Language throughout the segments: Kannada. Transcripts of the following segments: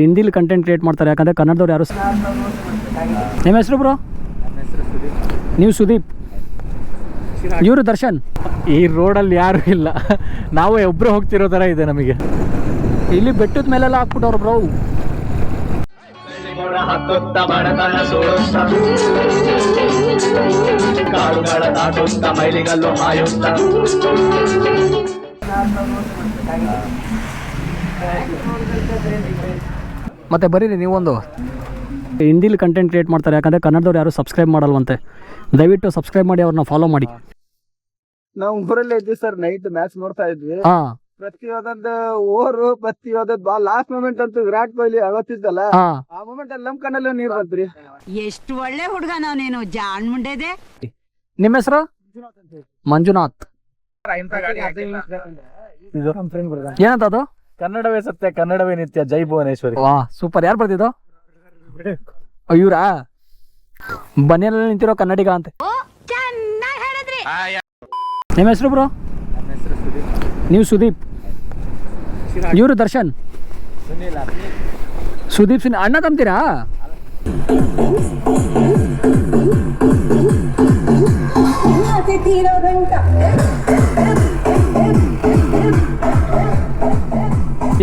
ಹಿಂದಿಲಿ ಕಂಟೆಂಟ್ ಕ್ರಿಯೇಟ್ ಮಾಡ್ತಾರೆ, ಯಾಕಂದರೆ ಕನ್ನಡದವ್ರು ಯಾರು. ನಿಮ್ಮ ಹೆಸರು ಬ್ರೋ? ನೀವು ಸುದೀಪ್, ಇವರು ದರ್ಶನ್. ಈ ರೋಡಲ್ಲಿ ಯಾರು ಇಲ್ಲ, ನಾವು ಒಬ್ಬರು ಹೋಗ್ತಿರೋ ಥರ ಇದೆ ನಮಗೆ. ಇಲ್ಲಿ ಬೆಟ್ಟದ ಮೇಲೆಲ್ಲ ಹಾಕ್ಬಿಟ್ಟವ್ರು ಬ್ರೋ. ಮತ್ತೆ ಬರೀರಿ ನೀವೊಂದು. ಹಿಂದಿಲಿ ಕಂಟೆಂಟ್ ಕ್ರಿಯೇಟ್ ಮಾಡ್ತಾರೆ, ಯಾಕಂದರೆ ಕನ್ನಡದವ್ರು ಯಾರು ಸಬ್ಸ್ಕ್ರೈಬ್ ಮಾಡಲ್ವಂತೆ. ದಯವಿಟ್ಟು ಸಬ್ಸ್ಕ್ರೈಬ್ ಮಾಡಿ, ಅವ್ರನ್ನ ಫಾಲೋ ಮಾಡಿ. ನಾವು ಊರಲ್ಲೇ ಇದ್ವಿ ಸರ್, ನೈಟ್ ಮ್ಯಾಚ್ ನೋಡ್ತಾ ಇದ್ವಿ. ಪ್ರತಿಯೊಂದು ಓವರು, ಪ್ರತಿಯೊಂದು ಬಾಲ್, ಲಾಸ್ಟ್ ಮೂಮೆಂಟ್ ಅಂತೂ ವಿರಾಟ್ ಕೊಹ್ಲಿ ಅವತ್ತಿದ್ದಲ್ಲ, ಆ ಮೂಮೆಂಟ್ ಅಲ್ಲಿ ನಮ್ ಕಣ್ಣಲ್ಲಿ ನೀರು ಬಂತ್ರಿ. ಎಷ್ಟು ಒಳ್ಳೆ ಹುಡುಗ ನಾವು, ನೀನು ಜಾಣ್ ಮುಂಡೆದೆ. ನಿಮ್ಮ ಹೆಸರು? ಮಂಜುನಾಥ್. ಏನಂತ ಅದು? ಕನ್ನಡವೇ ಸತ್ಯ, ಕನ್ನಡವೇ ನಿತ್ಯ, ಜೈ ಭುವನೇಶ್ವರಿ. ವಾ ಸೂಪರ್. ಯಾರು ಬರ್ತಿದ್ದು? ಇವ್ರಾ? ಬನ್ನಿಯಲ್ಲಿ ನಿಂತಿರೋ ಕನ್ನಡಿಗ ಅಂತೆ. ನಿಮ್ಮ ಹೆಸರು ಬ್ರೋ? ನೀವು ಸುದೀಪ್, ಇವರು ದರ್ಶನ್. ಸುದೀಪ್ ಅಣ್ಣ ತಮ್ತೀರಾ?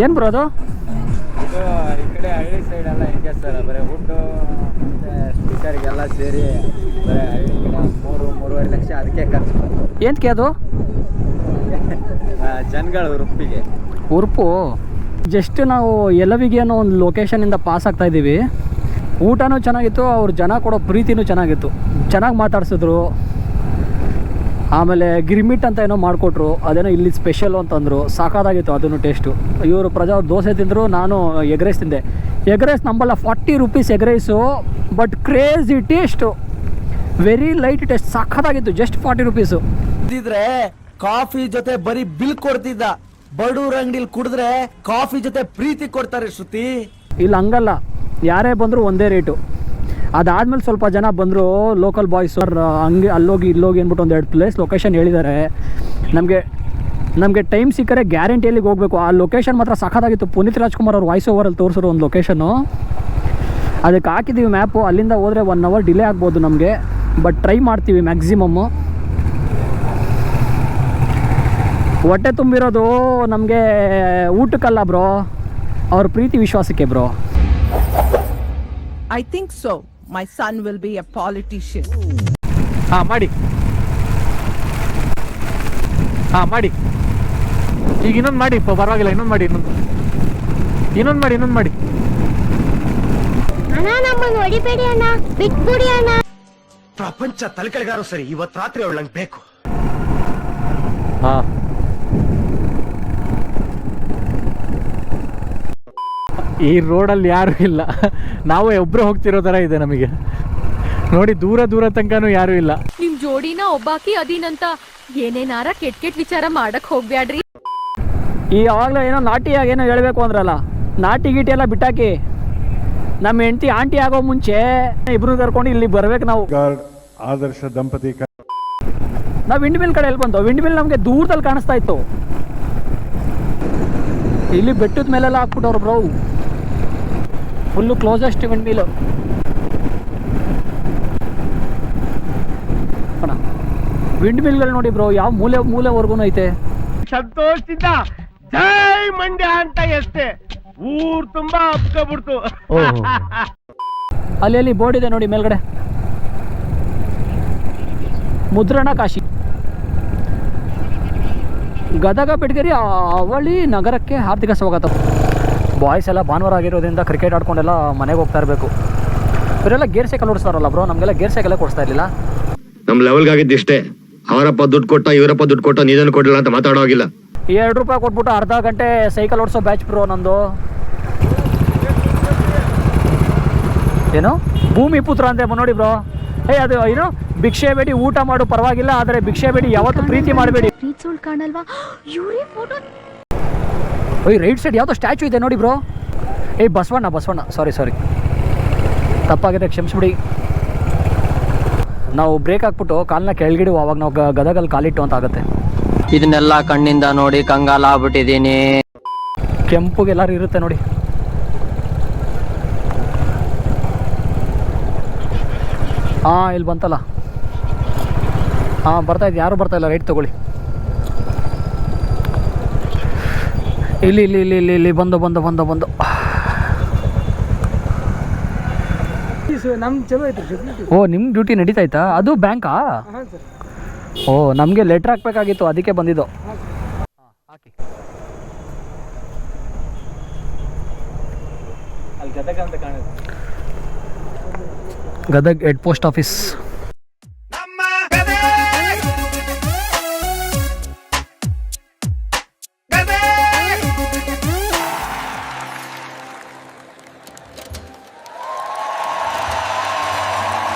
ಏನ್ ಬ್ರೋ ಅದು? ಈ ಕಡೆ ಹಳ್ಳಿ ಸೈಡ್ ಎಲ್ಲ ಹಿಂಗೆ ಸರ್, ಬರೀ ಊಟ ಮತ್ತೆ ಸ್ಪೀಕರ್ಗೆಲ್ಲ ಸೇರಿ ಬರೀ ಹಳ್ಳಿ ಕಡೆ 3-3.5 ಲಕ್ಷ ಅದಕ್ಕೆ ಖರ್ಚು. ಏನ್ಕೆ ಅದು? ಜನಗಳ ಉರುಪು. ಜಸ್ಟ್ ನಾವು ಯಲವಿಗೆ ಅನ್ನೋ ಒಂದು ಲೊಕೇಶನಿಂದ ಪಾಸ್ ಆಗ್ತಾ ಇದ್ದೀವಿ. ಊಟನೂ ಚೆನ್ನಾಗಿತ್ತು, ಅವ್ರ ಜನ ಕೊಡೋ ಪ್ರೀತಿನೂ ಚೆನ್ನಾಗಿತ್ತು, ಚೆನ್ನಾಗಿ ಮಾತಾಡ್ಸಿದ್ರು. ಆಮೇಲೆ ಗಿರ್ಮಿಟ್ ಅಂತ ಏನೋ ಮಾಡಿಕೊಟ್ರು, ಅದೇನೋ ಇಲ್ಲಿ ಸ್ಪೆಷಲು ಅಂತಂದರು. ಸಾಕಾಗಿತ್ತು ಅದನ್ನು ಟೇಸ್ಟು. ಇವರು ಪ್ರಜಾ ಅವ್ರು ದೋಸೆ ತಿಂದರು, ನಾನು ಎಗ್ ರೈಸ್ ತಿಂದೆ. ಎಗ್ ರೈಸ್ ನಂಬಲ್ಲ, 40 rupees egg rice, but crazy taste, very light taste, ಸಾಕಾಗಿತ್ತು. Just 40 rupees. ಇದ್ರೆ ಕಾಫಿ ಜೊತೆ ಬರೀ ಬಿಲ್ ಕೊಡ್ತಿದ್ದ, ಬಡೂರ್ ಅಂಗಡಿಲಿ ಕುಡಿದ್ರೆ ಕಾಫಿ ಜೊತೆ ಪ್ರೀತಿ ಕೊಡ್ತಾರೆ ಶ್ರುತಿ. ಇಲ್ಲಿ ಹಂಗಲ್ಲ, ಯಾರೇ ಬಂದರೂ ಒಂದೇ ರೇಟು. ಅದಾದಮೇಲೆ ಸ್ವಲ್ಪ ಜನ ಬಂದರು, ಲೋಕಲ್ ಬಾಯ್ಸ್ ಹಂಗೆ ಅಲ್ಲೋಗಿ ಇಲ್ಲೋಗಿ ಅಂದ್ಬಿಟ್ಟು ಒಂದು 2 ಪ್ಲೇಸ್ ಲೊಕೇಶನ್ ಹೇಳಿದ್ದಾರೆ. ನಮಗೆ ಟೈಮ್ ಸಿಕ್ಕರೆ ಗ್ಯಾರಂಟಿಯಲ್ಲಿ ಹೋಗಬೇಕು. ಆ ಲೊಕೇಶನ್ ಮಾತ್ರ ಸಖತ್ತಾಗಿತ್ತು. ಪುನೀತ್ ರಾಜ್ಕುಮಾರ್ ಅವ್ರ ವಾಯ್ಸ್ ಓವರಲ್ಲಿ ತೋರಿಸಿರೋ ಒಂದು ಲೊಕೇಶನ್ನು. ಅದಕ್ಕೆ ಹಾಕಿದ್ದೀವಿ ಮ್ಯಾಪು. ಅಲ್ಲಿಂದ ಹೋದರೆ 1 ಅವರ್ ಡಿಲೇ ಆಗ್ಬೋದು ನಮಗೆ, ಬಟ್ ಟ್ರೈ ಮಾಡ್ತೀವಿ ಮ್ಯಾಕ್ಸಿಮಮ್ಮು. ಹೊಟ್ಟೆ ತುಂಬಿರೋದು ನಮಗೆ ಊಟಕ್ಕಲ್ಲ ಬ್ರೋ, ಅವ್ರ ಪ್ರೀತಿ ವಿಶ್ವಾಸಕ್ಕೆ bro. I think so. My son will be a politician. ಮಾಡಿ ಈಗ ಇನ್ನೊಂದು ಮಾಡಿ, ಪರವಾಗಿಲ್ಲ, ಇನ್ನೊಂದು ಮಾಡಿ. ಅಣ್ಣ ನಮ್ಮನ್ನು ಹೊಡಿಬೇಡಿ ಅಣ್ಣ, ಬಿಟ್ಬಿಡಿ ಅಣ್ಣ. ಪ್ರಪಂಚ ತಲೆಕೆಳಗಾರು ಸರಿ, ಇವತ್ತು ರಾತ್ರಿ ಅವಳು ನಂಗೆ ಬೇಕು. ಈ ರೋಡಲ್ಲಿ ಯಾರು ಇಲ್ಲ, ನಾವು ಒಬ್ಬರು ಹೋಗ್ತಿರೋ ಥರ ಇದೆ ನಮಗೆ. ನೋಡಿ, ದೂರ ತನಕನೂ ಯಾರು ಇಲ್ಲ. ನಿಮ್ ಜೋಡಿನ ಒಬ್ಬಾಕಿ ಅದೀನಂತ ಏನೇನಾರ ಕೆಟ್ಟ ವಿಚಾರ ಮಾಡಕ್ ಹೋಗ್ಬ್ಯಾಡ್ರಿ. ಈ ಯಾವಾಗಲೂ ಏನೋ ನಾಟಿಯಾಗಿ ಏನೋ ಹೇಳಬೇಕು ಅಂದ್ರಲ್ಲ, ನಾಟಿ ಗೀಟಿ ಎಲ್ಲ ಬಿಟ್ಟಾಕಿ. ನಮ್ಮ ಹೆಂಡತಿ ಆಂಟಿ ಆಗೋ ಮುಂಚೆ ಇಬ್ರು ಕರ್ಕೊಂಡು ಇಲ್ಲಿ ಬರ್ಬೇಕು ನಾವು. ಆದರ್ಶ ದಂಪತಿ. ನಾವು ವಿಂಡ್ ಮಿಲ್ ಕಡೆ ಎಲ್ಲಿ ಬಂತು? ವಿಂಡ್ ಮಿಲ್ ನಮಗೆ ದೂರದಲ್ಲಿ ಕಾಣಿಸ್ತಾ ಇತ್ತು. ಇಲ್ಲಿ ಬೆಟ್ಟದ ಮೇಲೆಲ್ಲ ಹಾಕ್ಬಿಟ್ಟವ್ರು bro, full closest windmill. ವಿಂಡ್ ಮಿಲ್ಗಳು ನೋಡಿ ಬ್ರೋ, ಯಾವ ಮೂಲೆವರೆಗೂ ಐತೆ. ಸಂತೋಷದಿಂದ ಜೈ ಮಂಡ್ಯ ಅಂತ ಎಷ್ಟೇ ಊರ್ ತುಂಬಾ ಹಬ್ಕೊಬಿಡ್ತು. ಅಲ್ಲಿ ಬೋರ್ಡ್ ಇದೆ ನೋಡಿ ಮೇಲ್ಗಡೆ, ಮುದ್ರಣ ಕಾಶಿ. ಗದಗ ಬೆಟಗೇರಿ ಅವಳಿ ನಗರಕ್ಕೆ ಹಾರ್ದಿಕ ಸ್ವಾಗತ. ಬಾಯ್ಸ್ ಎಲ್ಲ ಭಾನುವಾರ ಆಗಿರೋದ್ರಿಂದ ಕ್ರಿಕೆಟ್ ಆಡ್ಕೊಂಡೆಲ್ಲ ಮನೆಗೆ ಹೋಗ್ತಾ ಇರಬೇಕು. ಇವರೆಲ್ಲ ಗೇರ್ ಸೈಕಲ್ ಓಡಿಸ್ತಾರಲ್ಲ ಬ್ರೋ, ನಮಗೆಲ್ಲ ಗೇರ್ ಸೈಕಲ್ಲೇ ಕೊಡಿಸ್ತಾ ಇರಲಿಲ್ಲ. ನಮ್ಮ ಲೆವೆಲ್ಗಾಗಿದ್ದು ಇಷ್ಟೇ. ಅವರಪ್ಪ ದುಡ್ಡು ಕೊಟ್ಟ, ಇವರಪ್ಪ ದುಡ್ಡು ಕೊಟ್ಟ, ನೀನೇನು ಕೊಡಲಿಲ್ಲ ಅಂತ ಮಾತಾಡೋಗಿಲ್ಲ. 2 ರೂಪಾಯಿ ಕೊಟ್ಬಿಟ್ಟು ಅರ್ಧ ಗಂಟೆ ಸೈಕಲ್ ಓಡಿಸೋ ಬ್ಯಾಚ್ ಬ್ರೋ ನಂದು. ಏನು ಭೂಮಿ ಪುತ್ರ ಅಂತೆ ನೋಡಿ ಬ್ರೋ. ಅದು ಏನು, ಭಿಕ್ಷೆ ಬೇಡಿ ಊಟ ಮಾಡು ಪರವಾಗಿಲ್ಲ, ಆದರೆ ಭಿಕ್ಷೆ ಬೇಡಿ ಯಾವತ್ತು ಪ್ರೀತಿ ಮಾಡಬೇಡಿ. ಕಾಣಲ್ವಾ? ಇವರೇ ಫೋಟೋ. ರೈಟ್ ಸೈಡ್ ಯಾವುದೋ ಸ್ಟ್ಯಾಚು ಇದೆ ನೋಡಿ ಬ್ರೋ. ಬಸವಣ್ಣ, ಸಾರಿ ತಪ್ಪಾಗಿದೆ, ಕ್ಷಮಿಸ್ಬಿಡಿ. ನಾವು ಬ್ರೇಕ್ ಹಾಕ್ಬಿಟ್ಟು ಕಾಲನ್ನ ಕೆಳಗಿಡುವ, ಅವಾಗ ನಾವು ಗದಗಲ್ಲಿ ಕಾಲಿಟ್ಟು ಅಂತ ಆಗುತ್ತೆ. ಇದನ್ನೆಲ್ಲ ಕಣ್ಣಿಂದ ನೋಡಿ ಕಂಗಾಲ ಆಗ್ಬಿಟ್ಟಿದ್ದೀನಿ. ಕೆಂಪುಗೆಲ್ಲರೂ ಇರುತ್ತೆ ನೋಡಿ. ಹಾಂ ಇಲ್ಲಿ ಬಂತಲ್ಲ. ಹಾಂ ಬರ್ತಾಯಿದ್ದು, ಯಾರು ಬರ್ತಾಯಿಲ್ಲ, ರೈಟ್ ತೊಗೊಳ್ಳಿ. ಇಲ್ಲಿ ಇಲ್ಲಿ ಇಲ್ಲಿ ಇಲ್ಲಿ ಇಲ್ಲಿ ಬಂದು ಬಂದು ಬಂದು ಬಂದು ನಮ್ಗೆ ಚಲೋ ಐತ್ರಿ. ಓ ನಿಮ್ಮ ಡ್ಯೂಟಿ ನಡೀತಾಯ್ತಾ? ಅದು ಬ್ಯಾಂಕಾ? ಹಾಂ ಸರ್. ಓ ನಮಗೆ ಲೆಟ್ರ್ ಹಾಕ್ಬೇಕಾಗಿತ್ತು, ಅದಕ್ಕೆ ಬಂದಿದ್ದು. ಹಾಕಿ. ಅಲ್ಲಿ ಗದಗ ಅಂತ ಕಾಣುತ್ತೆ. Gadag head post office.